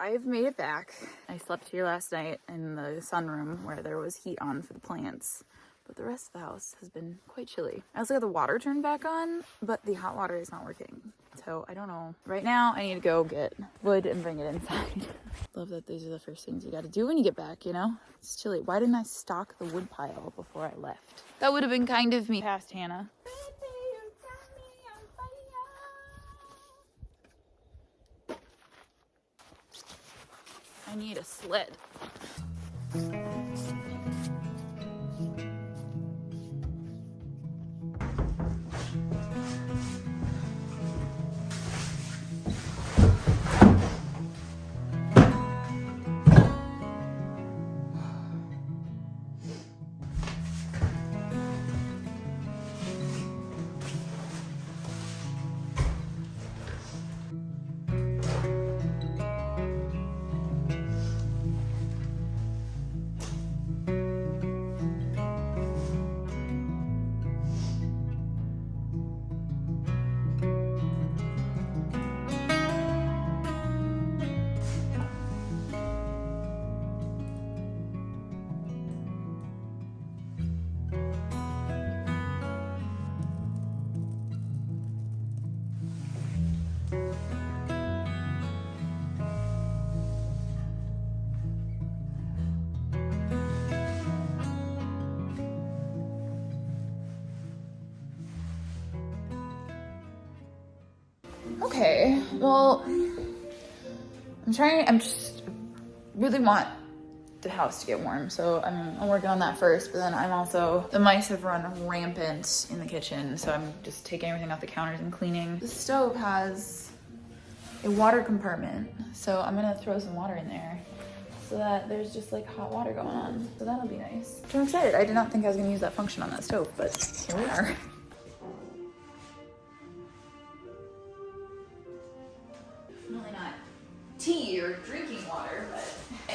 I've made it back. I slept here last night in the sunroom where there was heat on for the plants, but the rest of the house has been quite chilly. I also got the water turned back on, but the hot water is not working. So I don't know. Right now I need to go get wood and bring it inside. Love that these are the first things you got to do when you get back, you know? It's chilly. Why didn't I stock the wood pile before I left? That would have been kind of me. Past Hannah. I need a sled. Okay, well, I'm just really want the house to get warm, so I'm working on that first, but then the mice have run rampant in the kitchen, so I'm just taking everything off the counters and cleaning. The stove has a water compartment, so I'm gonna throw some water in there so that there's just like hot water going on, so that'll be nice. I'm excited. I did not think I was gonna use that function on that stove, but here we are. Definitely not tea or drinking water, but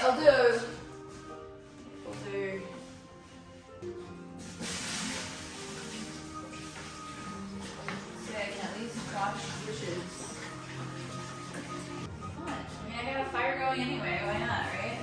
I'll do. So I can at least wash dishes. Fun. I mean, I got a fire going anyway. Why not, right?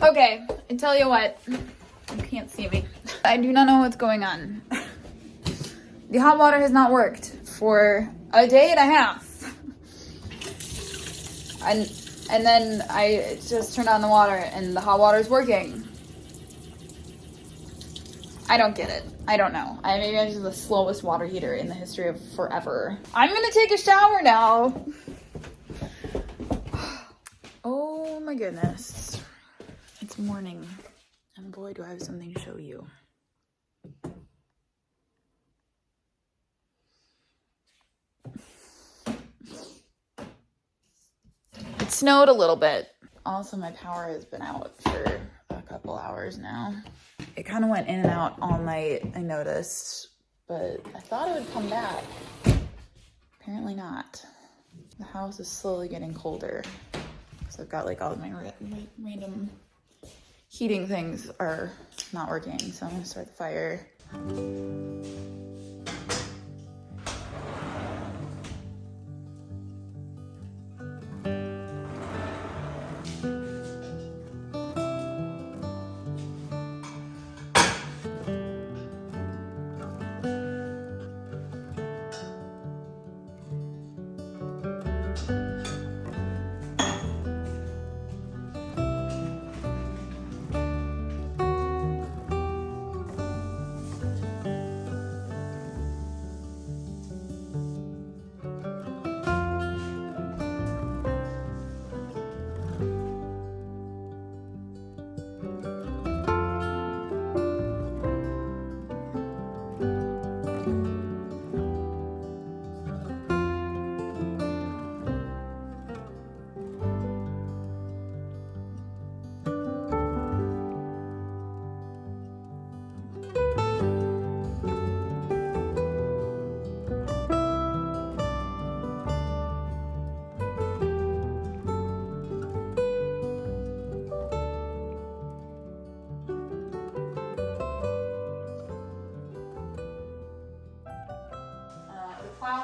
Okay, I tell you what, you can't see me. I do not know what's going on. The hot water has not worked for a day and a half. And then I just turned on the water and the hot water is working. I don't get it. I don't know. Maybe I'm just the slowest water heater in the history of forever. I'm gonna take a shower now. Oh my goodness. It's morning, and boy, do I have something to show you. It snowed a little bit. Also, my power has been out for a couple hours now. It kind of went in and out all night, I noticed, but I thought it would come back. Apparently not. The house is slowly getting colder. So I've got like all of my random heating things are not working, so I'm gonna start the fire.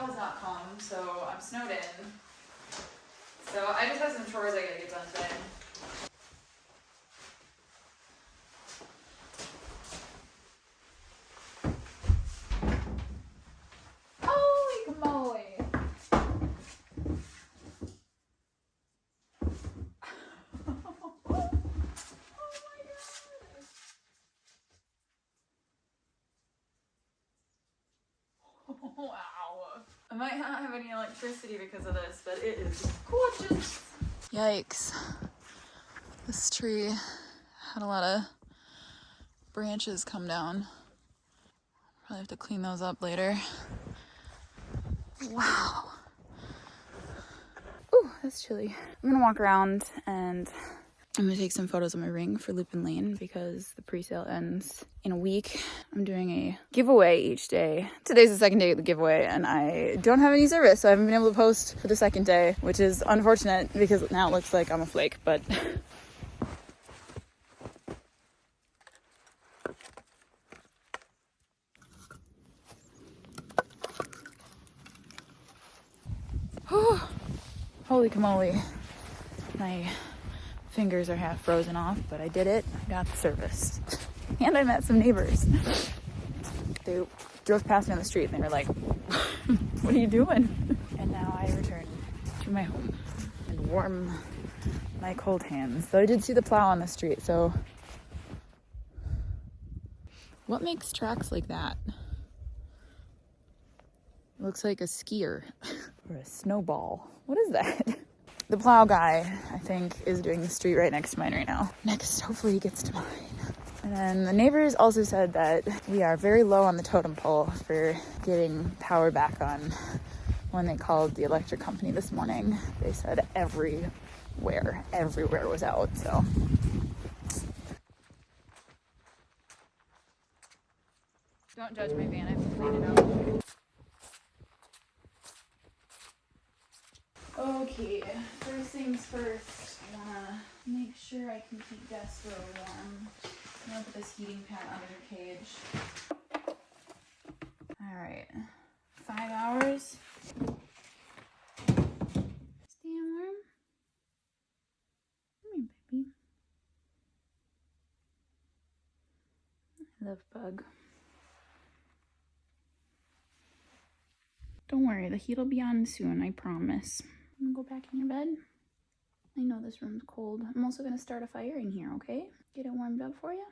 plow has not come, so I'm snowed in. So I just have some chores I gotta get done today. Holy moly! Wow. I might not have any electricity because of this, but it is gorgeous. Yikes. This tree had a lot of branches come down. Probably have to clean those up later. Wow. Ooh, that's chilly. I'm gonna walk around and I'm gonna take some photos of my ring for Lupin Lane because the pre-sale ends in a week. I'm doing a giveaway each day. Today's the second day of the giveaway and I don't have any service, so I haven't been able to post for the second day, which is unfortunate because now it looks like I'm a flake, but holy camole. My fingers are half frozen off, but I did it. I got the service. And I met some neighbors. They drove past me on the street and they were like, what are you doing? And now I return to my home and warm my cold hands. Though I did see the plow on the street, so what makes tracks like that? It looks like a skier or a snowball. What is that? The plow guy, I think, is doing the street right next to mine right now. Next, hopefully he gets to mine. And then the neighbors also said that we are very low on the totem pole for getting power back on. When they called the electric company this morning, they said everywhere was out, so. Don't judge my van, I have to clean it up. Okay, first things first, I wanna make sure I can keep Despo warm. I'm gonna put this heating pad under the cage. Alright, 5 hours. Staying warm? Come here, baby. I love Bug. Don't worry, the heat'll be on soon, I promise. I'm gonna go back in your bed. I know this room's cold. I'm also gonna start a fire in here, okay? Get it warmed up for you.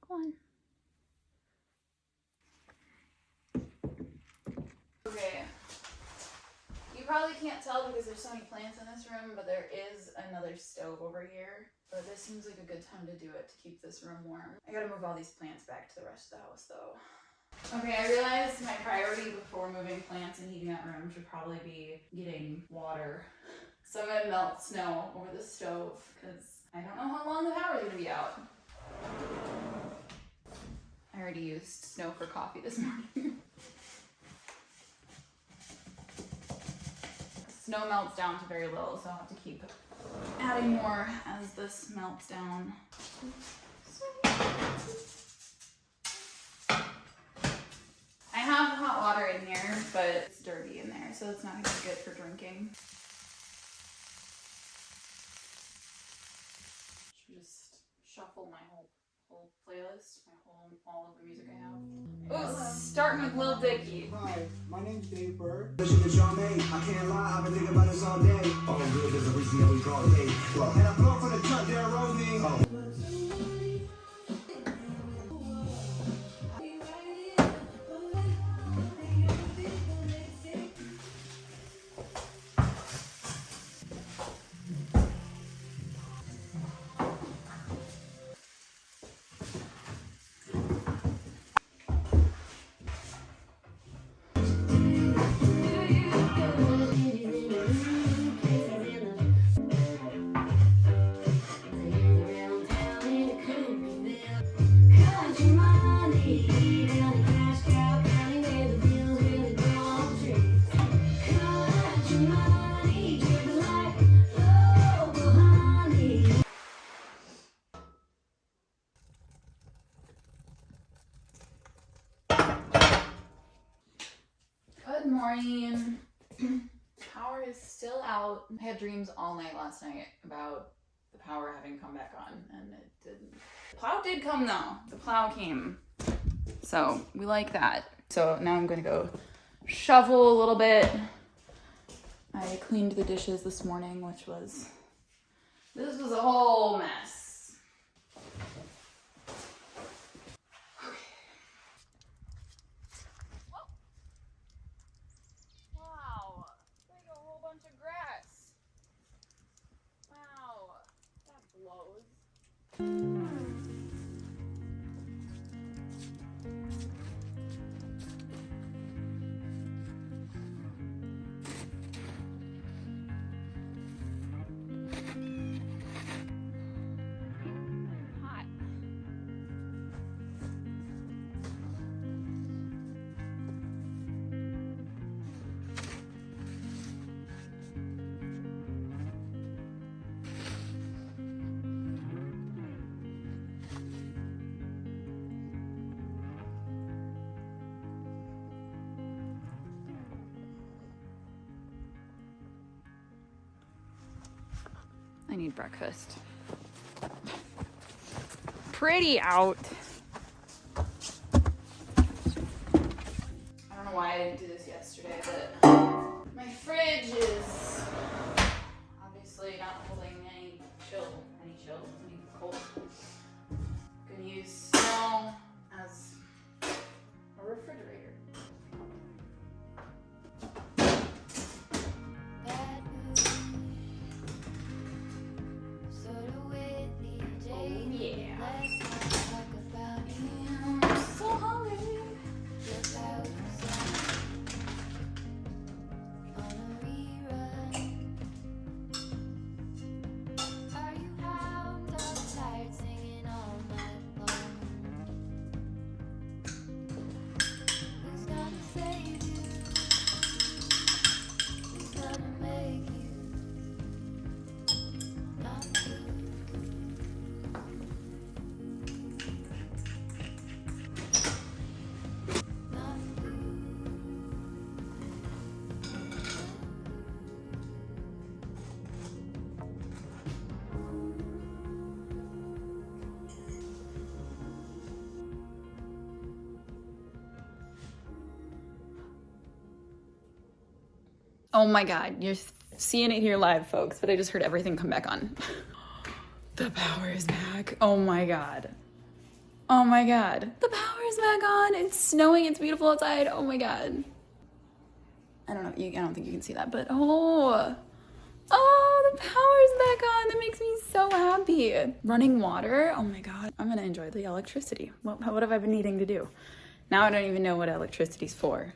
Go on. Okay. You probably can't tell because there's so many plants in this room, but there is another stove over here. But this seems like a good time to do it to keep this room warm. I gotta move all these plants back to the rest of the house though. Okay, I realized my priority before moving plants and heating that room should probably be getting water. So I'm gonna melt snow over the stove because I don't know how long the power's gonna be out. I already used snow for coffee this morning. Snow melts down to very little, so I'll have to keep adding more as this melts down. I have hot water in here, but it's dirty in there, so it's not gonna be good for drinking. Should just shuffle my whole playlist, all of the music I have. Oh, starting with Lil Dicky. Hi, my name's Dave Bird. I can't lie, I've been thinking about this all day. All I'm good is a reason that we call it late. And I'm going for the truck, they're rolling. morning. Power is still out. I had dreams all night last night about the power having come back on, and it didn't. The plow did come though. The plow came. So we like that. So now I'm gonna go shovel a little bit. I cleaned the dishes this morning, this was a whole mess. Okay. Whoa. Wow, like a whole bunch of grass. Wow, that blows. Hot. I need breakfast. Pretty out. I don't know why I didn't do this yesterday, but my fridge is obviously not holding any cold. Gonna use snow as a refrigerator. Oh my God, you're seeing it here live, folks, but I just heard everything come back on. The power is back. Oh my God. Oh my God. The power is back on. It's snowing. It's beautiful outside. Oh my God. I don't think you can see that, but the power is back on. That makes me so happy. Running water. Oh my God. I'm gonna enjoy the electricity. What have I been needing to do? Now I don't even know what electricity's for.